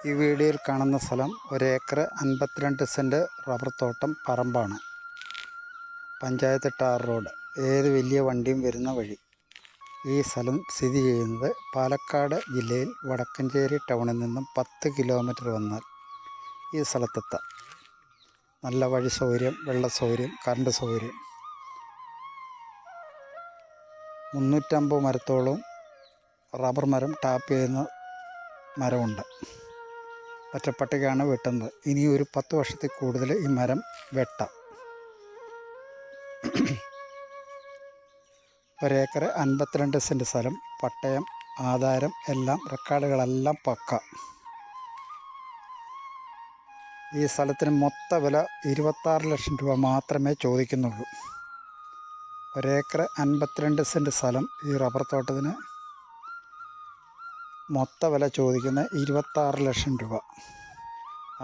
ഈ വീഡിയോയിൽ കാണുന്ന സ്ഥലം 1 ഏക്കർ 52 സെൻറ്റ് റബ്ബർ തോട്ടം പറമ്പാണ്. പഞ്ചായത്ത് ടാർ റോഡ്, ഏത് വലിയ വണ്ടിയും വരുന്ന വഴി. ഈ സ്ഥലം സ്ഥിതി ചെയ്യുന്നത് പാലക്കാട് ജില്ലയിൽ വടക്കഞ്ചേരി ടൗണിൽ നിന്നും 10 കിലോമീറ്റർ വന്നാൽ ഈ സ്ഥലത്തെത്താം. നല്ല വഴി സൗകര്യം, വെള്ള സൗകര്യം, കറണ്ട് സൗകര്യം. 350 മരത്തോളം റബ്ബർ മരം ടാപ്പ് ചെയ്യുന്ന മരമുണ്ട്. ഒറ്റപ്പട്ടയ്ക്കാണ് വെട്ടുന്നത്. ഇനി ഒരു 10 വർഷത്തിൽ കൂടുതൽ ഈ മരം വെട്ടാം. 1 ഏക്കർ 52 സെൻറ്റ് സ്ഥലം, പട്ടയം, ആധാരം എല്ലാം, റെക്കോർഡുകളെല്ലാം പക്ക. ഈ സ്ഥലത്തിന് മൊത്ത വില 26 ലക്ഷം രൂപ മാത്രമേ ചോദിക്കുന്നുള്ളൂ. 1 ഏക്കർ 52 സെൻറ്റ് സ്ഥലം, ഈ റബ്ബർ തോട്ടത്തിന് മൊത്ത വില ചോദിക്കുന്ന 26 ലക്ഷം രൂപ.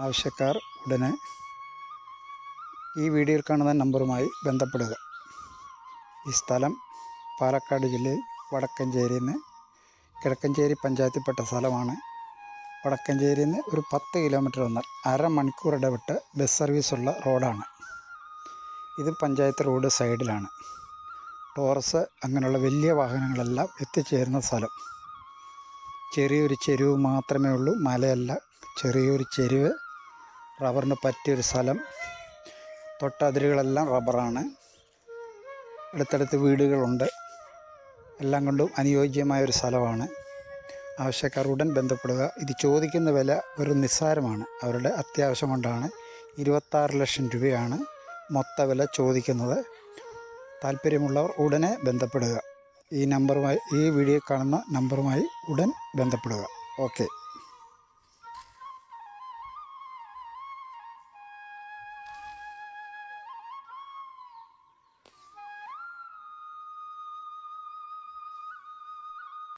ആവശ്യക്കാർ ഉടനെ ഈ വീഡിയോയിൽ കാണുന്ന നമ്പറുമായി ബന്ധപ്പെടുക. ഈ സ്ഥലം പാലക്കാട് ജില്ലയിൽ വടക്കഞ്ചേരിയിൽ നിന്ന്, കിഴക്കഞ്ചേരി പഞ്ചായത്തിൽപ്പെട്ട സ്ഥലമാണ്. വടക്കഞ്ചേരിയിൽ നിന്ന് ഒരു 10 കിലോമീറ്റർ വന്നാൽ അരമണിക്കൂർ ഇടവിട്ട് ബസ് സർവീസുള്ള റോഡാണ്. ഇത് പഞ്ചായത്ത് റോഡ് സൈഡിലാണ്. ടോറസ് അങ്ങനെയുള്ള വലിയ വാഹനങ്ങളെല്ലാം എത്തിച്ചേരുന്ന സ്ഥലം. ചെറിയൊരു ചെരുവ് മാത്രമേ ഉള്ളൂ, മലയല്ല, ചെറിയൊരു ചെരുവ്. റബ്ബറിന് പറ്റിയൊരു സ്ഥലം. തൊട്ടതിരുകളെല്ലാം റബ്ബറാണ്. അടുത്തടുത്ത് വീടുകളുണ്ട്. എല്ലാം കൊണ്ടും അനുയോജ്യമായൊരു സ്ഥലമാണ്. ആവശ്യക്കാർ ഉടൻ ബന്ധപ്പെടുക. ഇത് ചോദിക്കുന്ന വില ഒരു നിസ്സാരമാണ്. അവരുടെ അത്യാവശ്യം കൊണ്ടാണ്. 26 ലക്ഷം രൂപയാണ് മൊത്ത വില ചോദിക്കുന്നത്. താല്പര്യമുള്ളവർ ഉടനെ ബന്ധപ്പെടുക. ഈ വീഡിയോ കാണുന്ന നമ്പറുമായി ഉടൻ ബന്ധപ്പെടുക. ഓക്കെ.